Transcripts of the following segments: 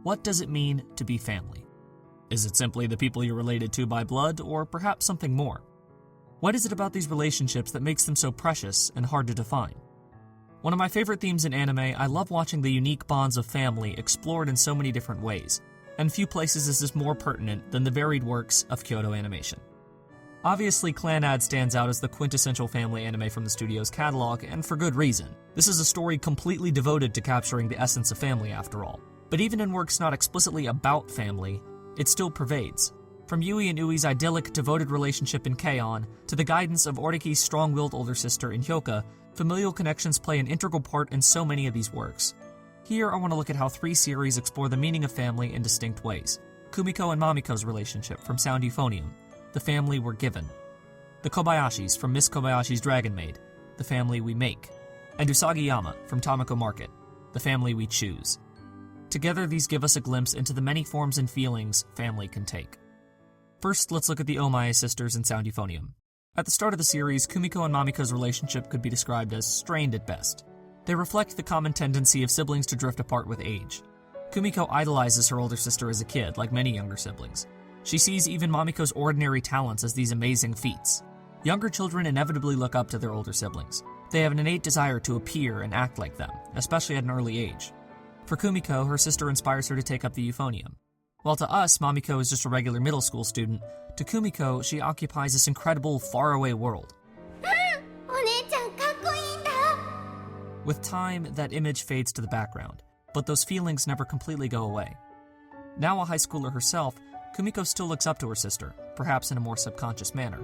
What does it mean to be family? Is it simply the people you're related to by blood, or perhaps something more? What is it about these relationships that makes them so precious and hard to define? One of my favorite themes in anime, I love watching the unique bonds of family explored in so many different ways, and few places is this more pertinent than the varied works of Kyoto Animation. Obviously, Clannad stands out as the quintessential family anime from the studio's catalog, and for good reason. This is a story completely devoted to capturing the essence of family after all. But even in works not explicitly about family, it still pervades. From Yui and Ui's idyllic, devoted relationship in K-On! To the guidance of Oriki's strong-willed older sister in Hyoka, familial connections play an integral part in so many of these works. Here, I want to look at how 3 series explore the meaning of family in distinct ways. Kumiko and Mamiko's relationship from Sound Euphonium, the family we're given. The Kobayashis from Miss Kobayashi's Dragon Maid, the family we make. And Usagi-yama from Tamako Market, the family we choose. Together, these give us a glimpse into the many forms and feelings family can take. First, let's look at the Omae sisters in Sound Euphonium. At the start of the series, Kumiko and Mamiko's relationship could be described as strained at best. They reflect the common tendency of siblings to drift apart with age. Kumiko idolizes her older sister as a kid, like many younger siblings. She sees even Mamiko's ordinary talents as these amazing feats. Younger children inevitably look up to their older siblings. They have an innate desire to appear and act like them, especially at an early age. For Kumiko, her sister inspires her to take up the Euphonium. While to us, Mamiko is just a regular middle school student, to Kumiko, she occupies this incredible, faraway world. With time, that image fades to the background, but those feelings never completely go away. Now a high schooler herself, Kumiko still looks up to her sister, perhaps in a more subconscious manner.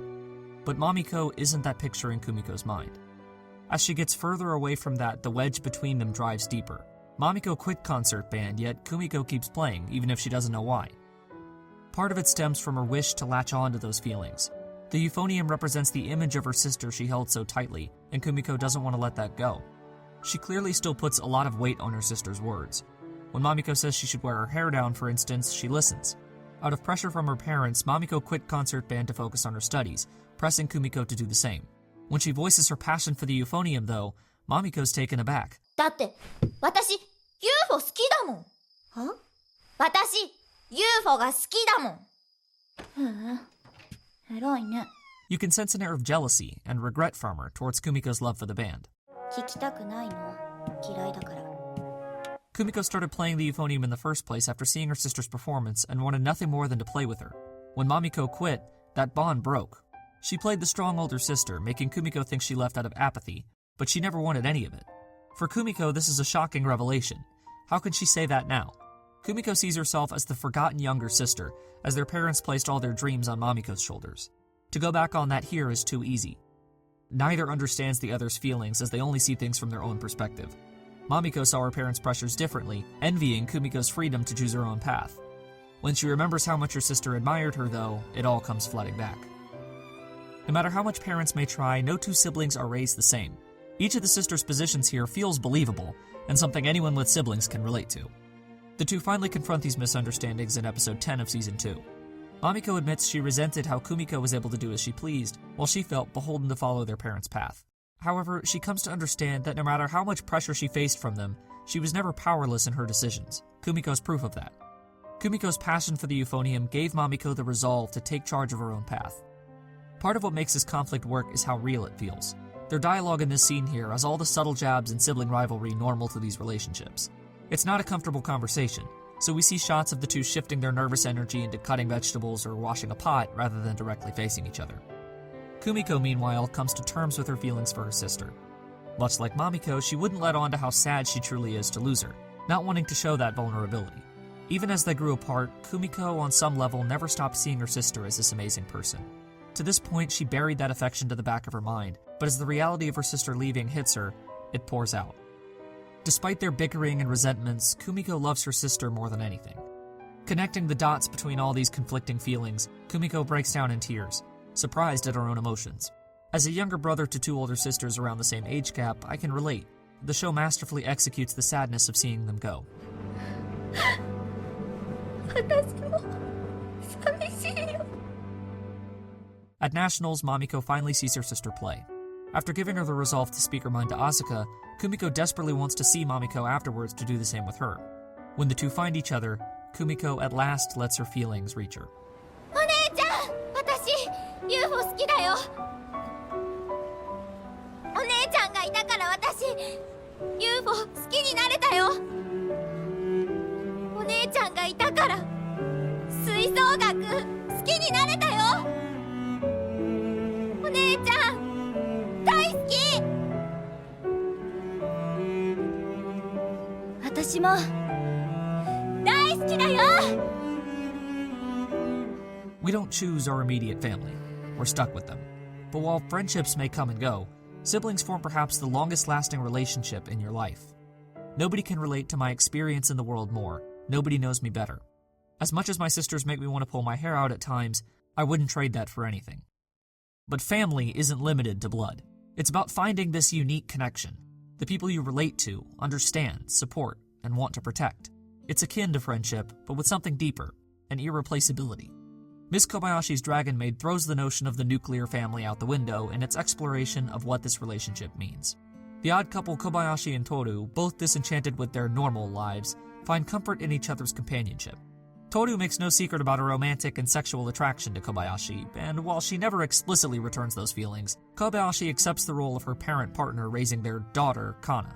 But Mamiko isn't that picture in Kumiko's mind. As she gets further away from that, the wedge between them drives deeper. Mamiko quit concert band, yet Kumiko keeps playing, even if she doesn't know why. Part of it stems from her wish to latch on to those feelings. The Euphonium represents the image of her sister she held so tightly, and Kumiko doesn't want to let that go. She clearly still puts a lot of weight on her sister's words. When Mamiko says she should wear her hair down, for instance, she listens. Out of pressure from her parents, Mamiko quit concert band to focus on her studies, pressing Kumiko to do the same. When she voices her passion for the Euphonium, though, Mamiko's taken aback. だって、私、UFO 好きだもん。は？私、UFO が好きだもん。偉いね。You can sense an air of jealousy and regret from her towards Kumiko's love for the band. 聞きたくないの。嫌いだから。Kumiko started playing the Euphonium in the first place after seeing her sister's performance and wanted nothing more than to play with her. When Mamiko quit, that bond broke. She played the strong older sister, making Kumiko think she left out of apathy, but she never wanted any of it. For Kumiko, this is a shocking revelation. How could she say that now? Kumiko sees herself as the forgotten younger sister, as their parents placed all their dreams on Mamiko's shoulders. To go back on that here is too easy. Neither understands the other's feelings, as they only see things from their own perspective. Mamiko saw her parents' pressures differently, envying Kumiko's freedom to choose her own path. When she remembers how much her sister admired her, though, it all comes flooding back. No matter how much parents may try, no two siblings are raised the same. Each of the sisters' positions here feels believable, and something anyone with siblings can relate to. The two finally confront these misunderstandings in episode 10 of season 2. Mamiko admits she resented how Kumiko was able to do as she pleased, while she felt beholden to follow their parents' path. However, she comes to understand that no matter how much pressure she faced from them, she was never powerless in her decisions. Kumiko's proof of that. Kumiko's passion for the Euphonium gave Mamiko the resolve to take charge of her own path. Part of what makes this conflict work is how real it feels. Their dialogue in this scene here has all the subtle jabs and sibling rivalry normal to these relationships. It's not a comfortable conversation, so we see shots of the two shifting their nervous energy into cutting vegetables or washing a pot rather than directly facing each other. Kumiko, meanwhile, comes to terms with her feelings for her sister. Much like Mamiko, she wouldn't let on to how sad she truly is to lose her, not wanting to show that vulnerability. Even as they grew apart, Kumiko, on some level, never stopped seeing her sister as this amazing person. To this point, she buried that affection to the back of her mind, but as the reality of her sister leaving hits her, it pours out. Despite their bickering and resentments, Kumiko loves her sister more than anything. Connecting the dots between all these conflicting feelings, Kumiko breaks down in tears, surprised at her own emotions. As a younger brother to two older sisters around the same age gap, I can relate. The show masterfully executes the sadness of seeing them go. At Nationals, Mamiko finally sees her sister play. After giving her the resolve to speak her mind to Asuka, Kumiko desperately wants to see Mamiko afterwards to do the same with her. When the two find each other, Kumiko at last lets her feelings reach her. お姉ちゃん、私 UFO 好きだよ。お姉ちゃんがいたから私 UFO 好きになれたよ。お姉ちゃんがいたから吹奏楽好きになれたよ。お姉ちゃん大好き。私も大好きだよ。We don't choose our immediate family. We're stuck with them. But while friendships may come and go, siblings form perhaps the longest-lasting relationship in your life. Nobody can relate to my experience in the world more. Nobody knows me better. As much as my sisters make me want to pull my hair out at times, I wouldn't trade that for anything. But family isn't limited to blood. It's about finding this unique connection, the people you relate to, understand, support, and want to protect. It's akin to friendship, but with something deeper, an irreplaceability. Miss Kobayashi's Dragon Maid throws the notion of the nuclear family out the window in its exploration of what this relationship means. The odd couple Kobayashi and Toru, both disenchanted with their normal lives, find comfort in each other's companionship. Toru makes no secret about her romantic and sexual attraction to Kobayashi, and while she never explicitly returns those feelings, Kobayashi accepts the role of her parent partner raising their daughter, Kana.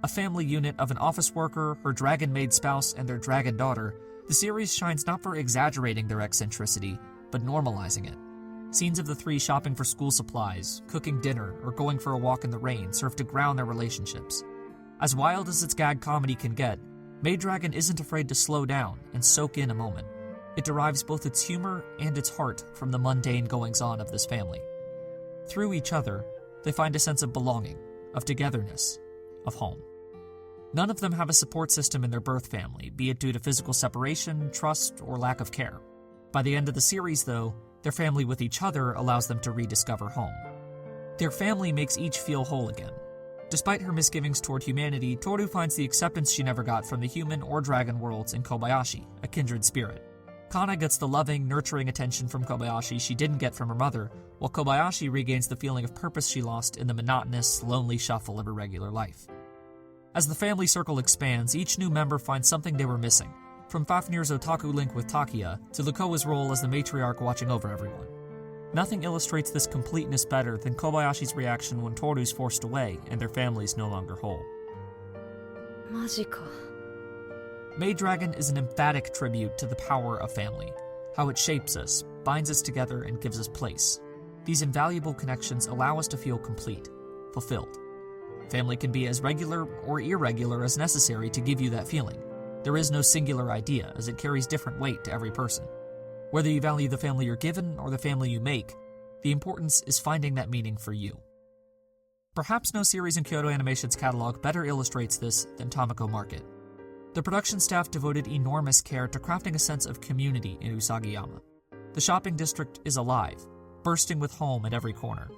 A family unit of an office worker, her dragon maid spouse, and their dragon daughter, the series shines not for exaggerating their eccentricity, but normalizing it. Scenes of the three shopping for school supplies, cooking dinner, or going for a walk in the rain serve to ground their relationships. As wild as its gag comedy can get, Maid Dragon isn't afraid to slow down and soak in a moment. It derives both its humor and its heart from the mundane goings-on of this family. Through each other, they find a sense of belonging, of togetherness, of home. None of them have a support system in their birth family, be it due to physical separation, trust, or lack of care. By the end of the series, though, their family with each other allows them to rediscover home. Their family makes each feel whole again. Despite her misgivings toward humanity, Toru finds the acceptance she never got from the human or dragon worlds in Kobayashi, a kindred spirit. Kana gets the loving, nurturing attention from Kobayashi she didn't get from her mother, while Kobayashi regains the feeling of purpose she lost in the monotonous, lonely shuffle of her regular life. As the family circle expands, each new member finds something they were missing, from Fafnir's otaku link with Takia to Lukoa's role as the matriarch watching over everyone. Nothing illustrates this completeness better than Kobayashi's reaction when Toru's forced away and their family's no longer whole. Majika. Maid Dragon is an emphatic tribute to the power of family, how it shapes us, binds us together, and gives us place. These invaluable connections allow us to feel complete, fulfilled. Family can be as regular or irregular as necessary to give you that feeling. There is no singular idea, as it carries different weight to every person. Whether you value the family you're given or the family you make, the importance is finding that meaning for you. Perhaps no series in Kyoto Animation's catalog better illustrates this than Tamako Market. The production staff devoted enormous care to crafting a sense of community in Usagiyama. The shopping district is alive, bursting with home at every corner.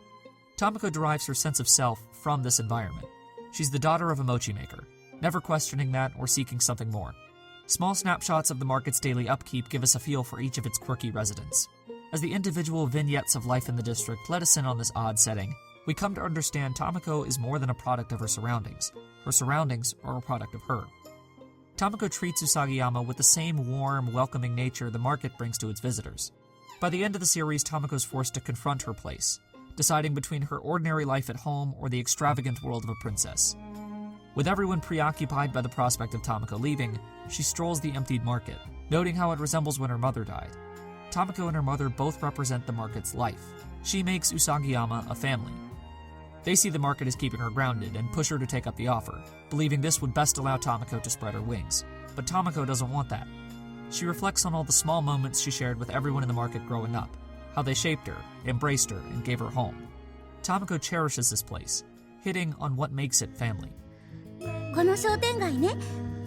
Tamako derives her sense of self from this environment. She's the daughter of a mochi maker, never questioning that or seeking something more. Small snapshots of the market's daily upkeep give us a feel for each of its quirky residents. As the individual vignettes of life in the district let us in on this odd setting, we come to understand Tamako is more than a product of her surroundings. Her surroundings are a product of her. Tamako treats Usagiyama with the same warm, welcoming nature the market brings to its visitors. By the end of the series, Tamako's forced to confront her place, deciding between her ordinary life at home or the extravagant world of a princess. With everyone preoccupied by the prospect of Tamako leaving, she strolls the emptied market, noting how it resembles when her mother died. Tamako and her mother both represent the market's life. She makes Usagiyama a family. They see the market as keeping her grounded and push her to take up the offer, believing this would best allow Tamako to spread her wings. But Tamako doesn't want that. She reflects on all the small moments she shared with everyone in the market growing up, how they shaped her, embraced her, and gave her home. Tamako cherishes this place, hitting on what makes it family. この商店街ね、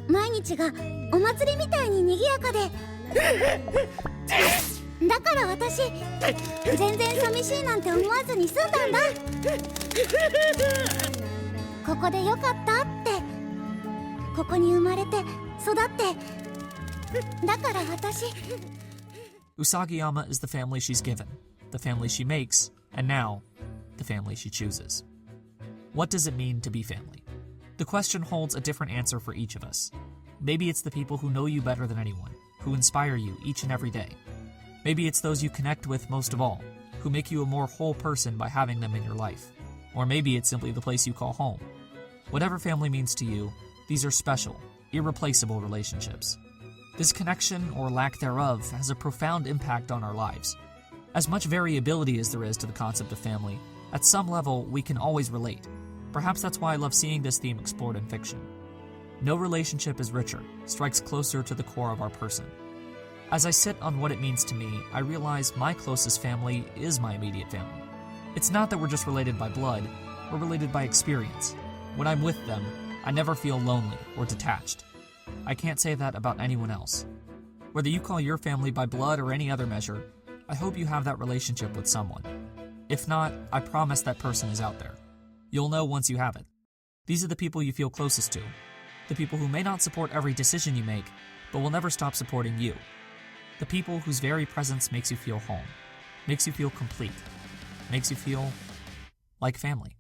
毎日がお祭りみたいに賑やかでだから私全然寂しいなんて思わずに済んだんだ。ここでよかったって、ここに生まれて育ってだから私 Usagiyama is the family she's given, the family she makes, and now, the family she chooses. What does it mean to be family? The question holds a different answer for each of us. Maybe it's the people who know you better than anyone, who inspire you each and every day. Maybe it's those you connect with most of all, who make you a more whole person by having them in your life. Or maybe it's simply the place you call home. Whatever family means to you, these are special, irreplaceable relationships. This connection, or lack thereof, has a profound impact on our lives. As much variability as there is to the concept of family, at some level we can always relate. Perhaps that's why I love seeing this theme explored in fiction. No relationship is richer, strikes closer to the core of our person. As I sit on what it means to me, I realize my closest family is my immediate family. It's not that we're just related by blood, we're related by experience. When I'm with them, I never feel lonely or detached. I can't say that about anyone else. Whether you call your family by blood or any other measure, I hope you have that relationship with someone. If not, I promise that person is out there. You'll know once you have it. These are the people you feel closest to. The people who may not support every decision you make, but will never stop supporting you. The people whose very presence makes you feel home, makes you feel complete, makes you feel like family.